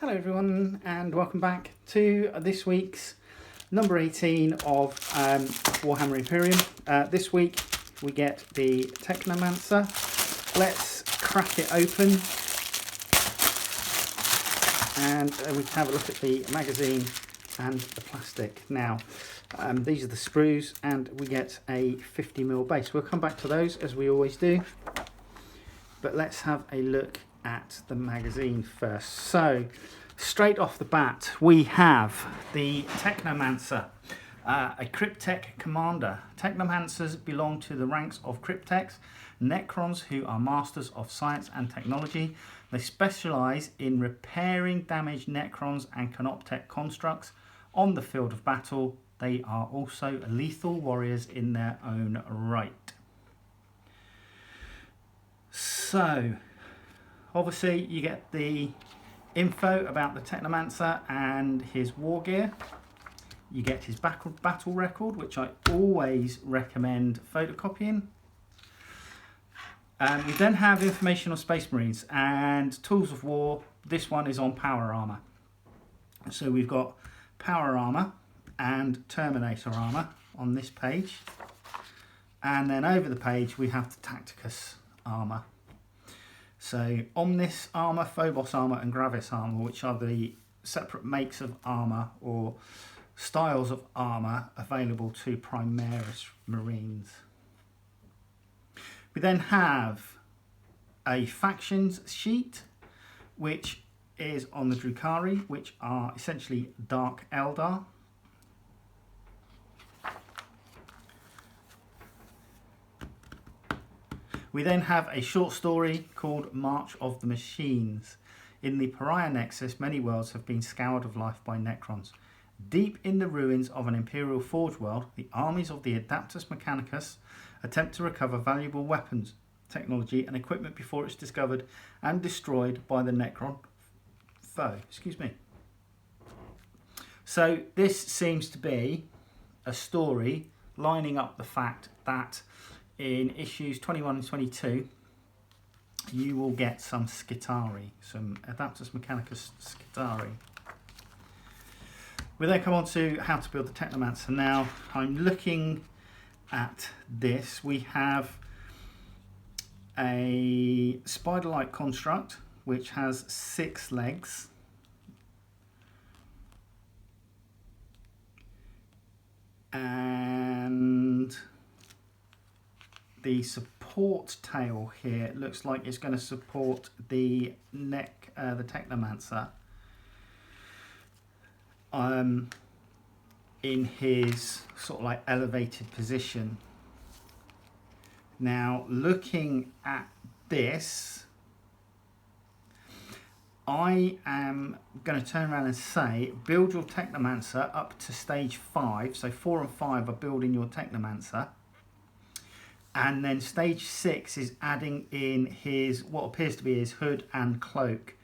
Hello everyone and welcome back to this week's number 18 of Warhammer Imperium. This week we get the Technomancer. Let's crack it open and we can have a look at the magazine and the plastic. Now these are the sprues and we get a 50mm base. We'll come back to those as we always do, but let's have a look at the magazine first. So straight off the bat we have the Technomancer, a Cryptek commander. Technomancers belong to the ranks of Crypteks, Necrons who are masters of science and technology. They specialise in repairing damaged Necrons and Cryptek constructs on the field of battle. They are also lethal warriors in their own right. So obviously you get the info about the Technomancer and his war gear. You get his battle record, which I always recommend photocopying. We then have information on Space Marines and tools of war. This one is on power armour. So we've got power armour and Terminator armour on this page. And then over the page we have the Tacticus armour. So Omnis armour, Phobos armour and Gravis armour, which are the separate makes of armour or styles of armour available to Primaris Marines. We then have a factions sheet, which is on the Drukhari, which are essentially Dark Eldar. We then have a short story called March of the Machines. In the Pariah Nexus, many worlds have been scoured of life by Necrons. Deep in the ruins of an Imperial Forge world, the armies of the Adeptus Mechanicus attempt to recover valuable weapons, technology and equipment before it's discovered and destroyed by the Necron foe. Excuse me. So this seems to be a story lining up the fact that in issues 21 and 22 you will get some Skitarii, some Adeptus Mechanicus Skitarii. We then come on to how to build the Technomancer. Now I'm looking at this. We have a spider-like construct which has 6 legs. And the support tail here looks like it's going to support the neck, the Technomancer, in his sort of like elevated position. Now looking at this, I am going to turn around and say build your Technomancer up to stage 5. So 4 and 5 are building your Technomancer. And then stage 6 is adding in his, what appears to be his hood and cloak,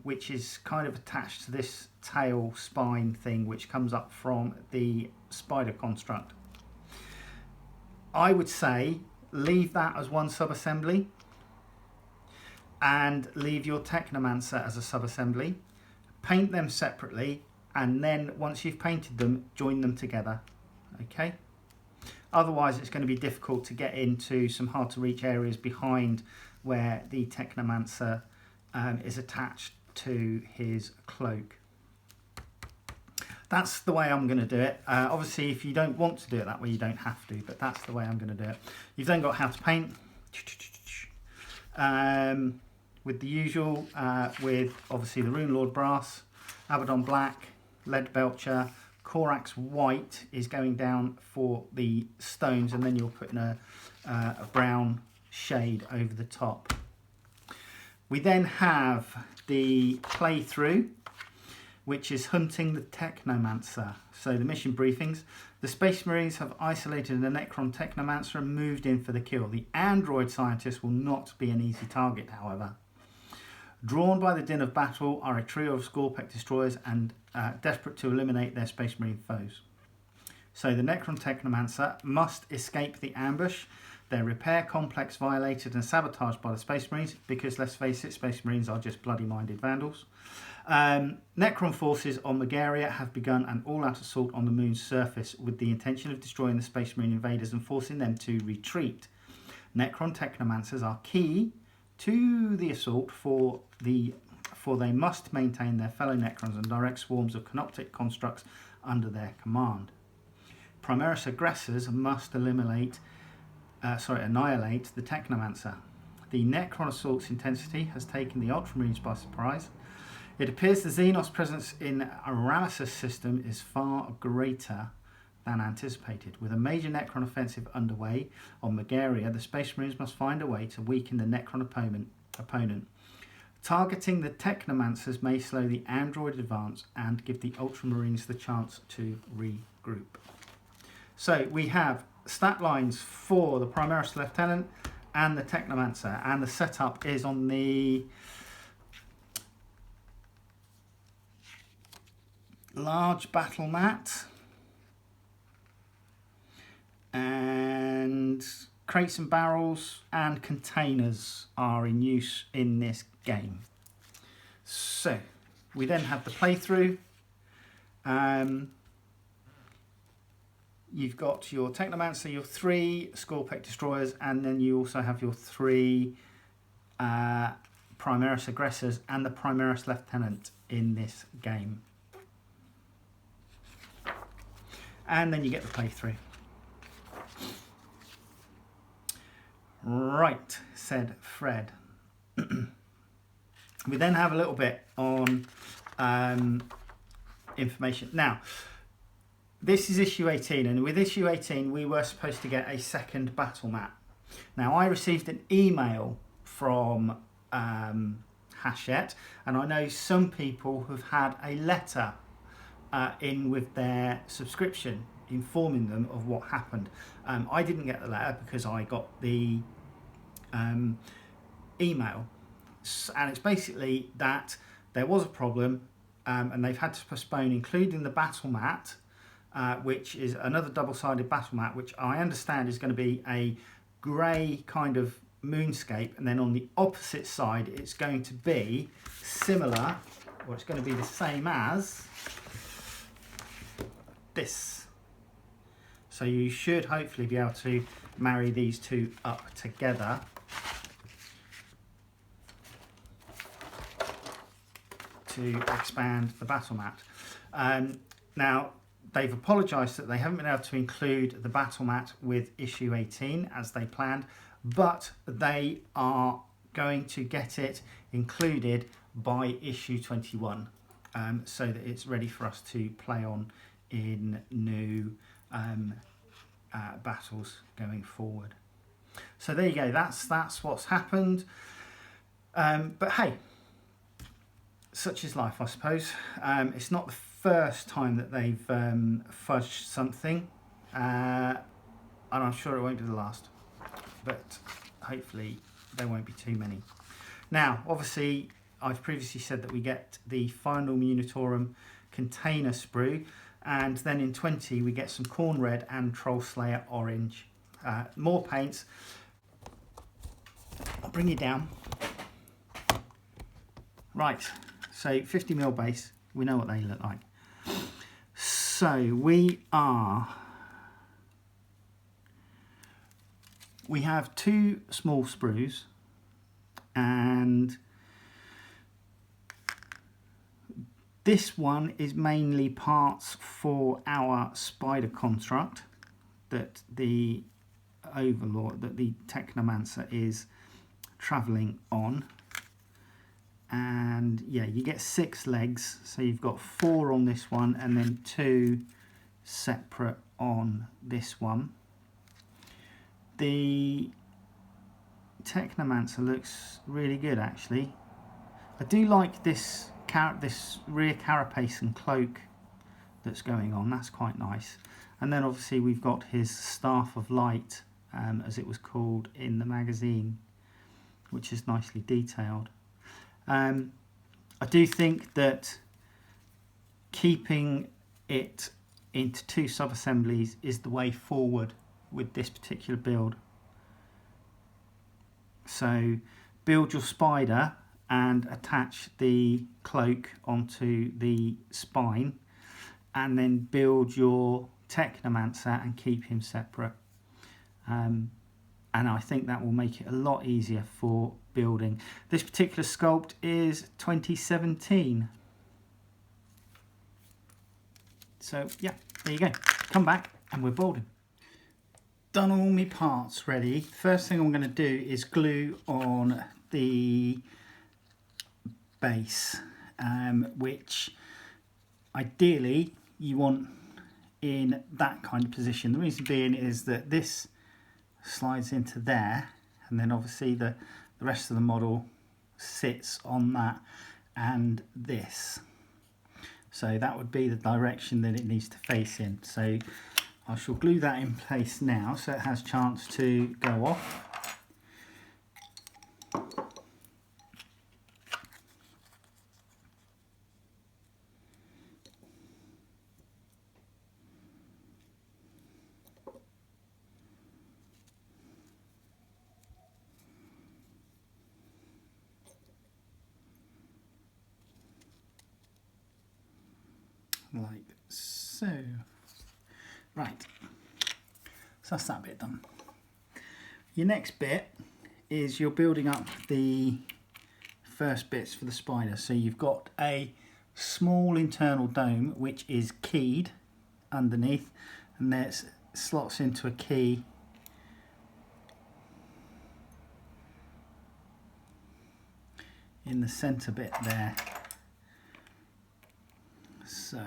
which is kind of attached to this tail spine thing which comes up from the spider construct. I would say leave that as one subassembly and leave your Technomancer as a subassembly. Paint them separately and then once you've painted them, join them together. Okay? Otherwise it's going to be difficult to get into some hard to reach areas behind where the Technomancer is attached to his cloak. That's the way I'm going to do it. Obviously if you don't want to do it that way you don't have to, but that's the way I'm going to do it. You've then got how to paint with the usual, with obviously the Rune Lord brass, Abaddon black, Lead Belcher, Corax white is going down for the stones, and then you're putting a brown shade over the top. We then have the playthrough, which is hunting the Technomancer. So the mission briefings. The Space Marines have isolated a Necron Technomancer and moved in for the kill. The android scientist will not be an easy target, however. Drawn by the din of battle are a trio of Scorpek destroyers and desperate to eliminate their Space Marine foes. So the Necron Technomancer must escape the ambush Their repair complex violated and sabotaged by the Space Marines, because let's face it, Space Marines are just bloody-minded vandals. Necron forces on Megaria have begun an all-out assault on the moon's surface with the intention of destroying the Space Marine invaders and forcing them to retreat. Necron Technomancers are key to the assault, for they must maintain their fellow Necrons and direct swarms of Cryptek constructs under their command. Primaris aggressors must annihilate the Technomancer. The Necron assault's intensity has taken the Ultramarines by surprise. It appears the Xenos presence in Ramesses' system is far greater than anticipated. With a major Necron offensive underway on Megaria, the Space Marines must find a way to weaken the Necron opponent. Targeting the Technomancers may slow the android advance and give the Ultramarines the chance to regroup. So we have stat lines for the Primaris Lieutenant and the Technomancer, and the setup is on the large battle mat, and crates and barrels and containers are in use in this game. So we then have the playthrough. You've got your Technomancer, your 3 Scorpec destroyers, and then you also have your 3 Primaris aggressors and the Primaris Lieutenant in this game. And then you get the playthrough. Right, said Fred. We then have a little bit on information. Now, this is issue 18, and with issue 18 we were supposed to get a second battle mat. Now, I received an email from Hachette, and I know some people have had a letter in with their subscription informing them of what happened. I didn't get the letter because I got the email, and it's basically that there was a problem, and they've had to postpone including the battle mat, which is another double-sided battle mat, which I understand is going to be a grey kind of moonscape, and then on the opposite side it's going to be similar, or it's going to be the same as this. So you should hopefully be able to marry these two up together. To expand the battle mat. Now, they've apologised that they haven't been able to include the battle mat with issue 18 as they planned, but they are going to get it included by issue 21, so that it's ready for us to play on in new battles going forward. So there you go, that's what's happened. But hey, such is life, I suppose. It's not the first time that they've fudged something, and I'm sure it won't be the last, but hopefully there won't be too many. Now, obviously, I've previously said that we get the final Munitorum container sprue, and then in 20 we get some Corn Red and Troll Slayer Orange. More paints. I'll bring you down. Right, so 50mm base, we know what they look like. So we have 2 small sprues, and this one is mainly parts for our spider construct that the Overlord, that the Technomancer is travelling on. And yeah, you get 6 legs, so you've got 4 on this one and then 2 separate on this one. The Technomancer looks really good, actually. I do like this rear carapace and cloak that's going on, that's quite nice. And then obviously we've got his Staff of Light, as it was called in the magazine, which is nicely detailed. I do think that keeping it into 2 sub-assemblies is the way forward with this particular build. So build your spider and attach the cloak onto the spine, and then build your Technomancer and keep him separate. And I think that will make it a lot easier for building. This particular sculpt is 2017. So yeah, there you go. Come back and we're building. Done all my parts ready. First thing I'm going to do is glue on the base, which ideally you want in that kind of position. The reason being is that this slides into there, and then obviously the rest of the model sits on that and this. So that would be the direction that it needs to face in. So I shall glue that in place now so it has a chance to go off. Like so. Right, so that's that bit done. Your next bit is you're building up the first bits for the spider. So you've got a small internal dome which is keyed underneath, and there's slots into a key in the centre bit there. So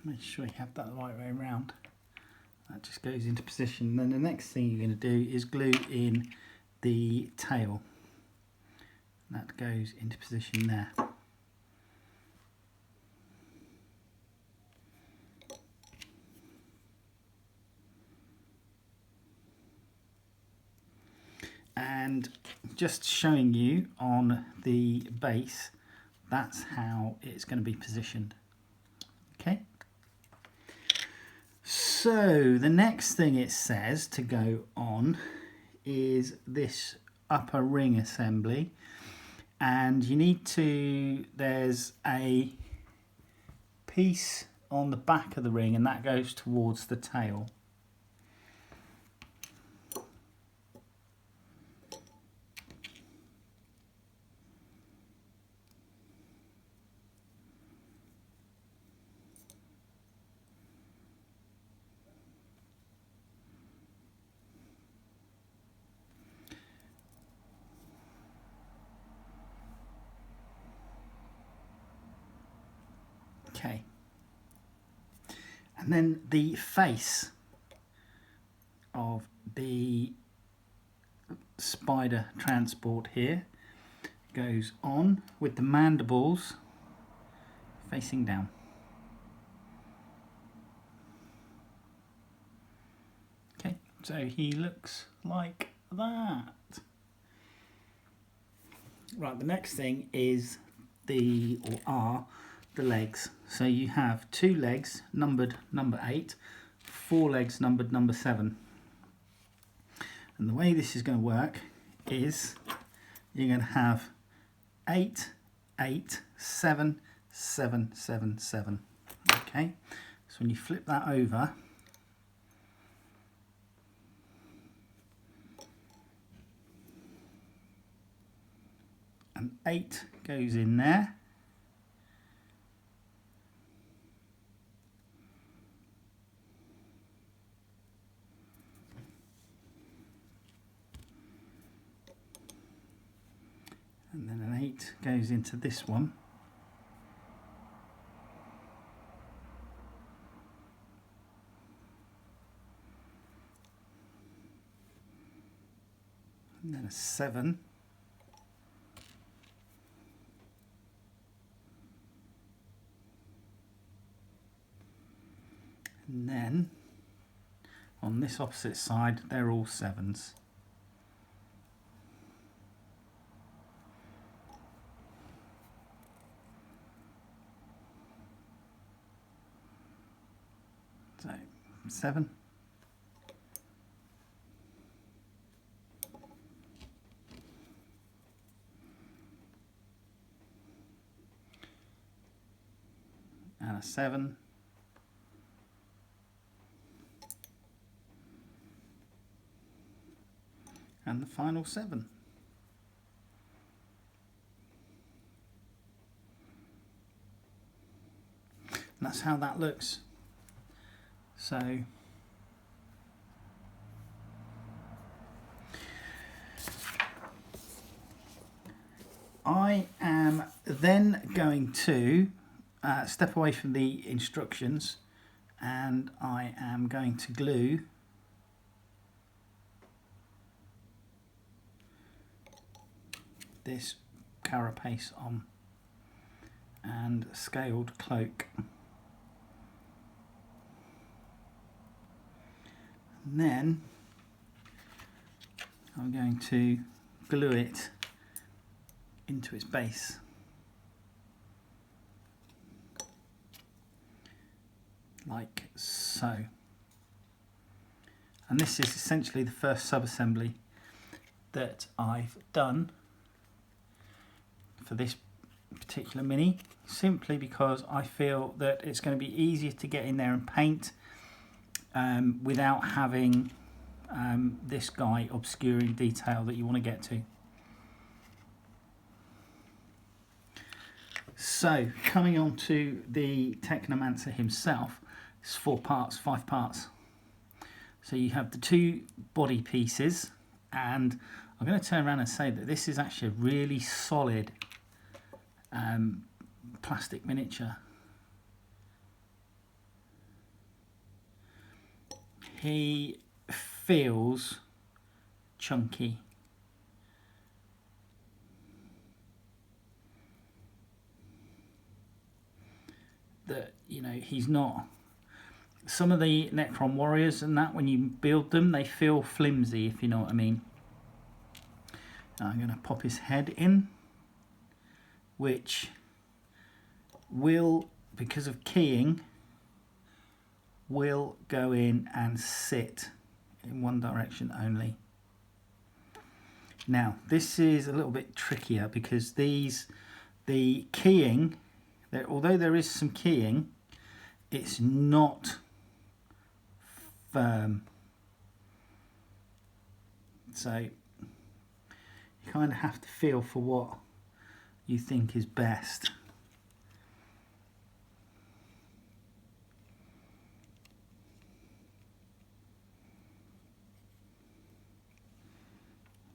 make sure you have that the right way around. That just goes into position. Then the next thing you're going to do is glue in the tail. That goes into position there. And just showing you on the base, that's how it's going to be positioned. Okay. So the next thing it says to go on is this upper ring assembly, and you need to, there's a piece on the back of the ring and that goes towards the tail. Okay, and then the face of the spider transport here goes on with the mandibles facing down. Okay, so he looks like that. Right, the next thing is the legs. So you have 2 legs numbered number 8, 4 legs numbered number 7. And the way this is going to work is you're going to have 8, 8, 7, 7, 7, 7. Okay, so when you flip that over, and 8 goes in there. And then an 8 goes into this one. And then a 7. And then on this opposite side, they're all 7s. 7. And a 7. And the final 7. And that's how that looks. So I am then going to step away from the instructions, and I am going to glue this carapace on and scaled cloak. And then I'm going to glue it into its base. Like so. And this is essentially the first sub-assembly that I've done for this particular mini, simply because I feel that it's going to be easier to get in there and paint without having this guy obscuring detail that you want to get to. So coming on to the Technomancer himself, it's 4 parts, 5 parts. So you have the 2 body pieces, and I'm going to turn around and say that this is actually a really solid plastic miniature. He feels chunky. That, you know, he's not. Some of the Necron warriors and that, when you build them, they feel flimsy, if you know what I mean. Now I'm going to pop his head in, which will, because of keying, will go in and sit in one direction only. Now this is a little bit trickier because the keying, although there is some keying, it's not firm. So you kind of have to feel for what you think is best.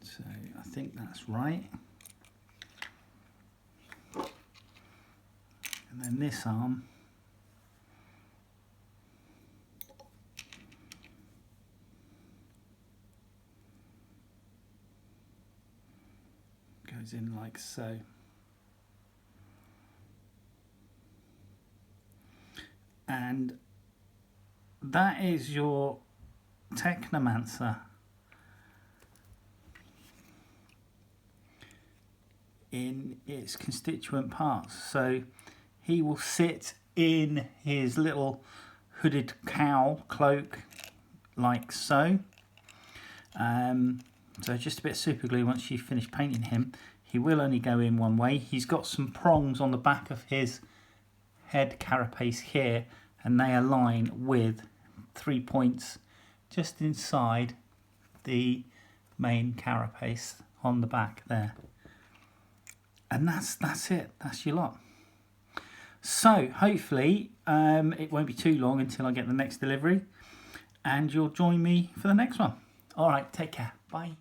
So I think that's right. And then this arm goes in like so. And that is your Technomancer in its constituent parts. So he will sit in his little hooded cowl cloak like so. So just a bit of super glue. Once you finish painting him, he will only go in one way. He's got some prongs on the back of his head carapace here, and they align with 3 points just inside the main carapace on the back there. And that's it. That's your lot. So hopefully it won't be too long until I get the next delivery, and you'll join me for the next one. All right, take care. Bye.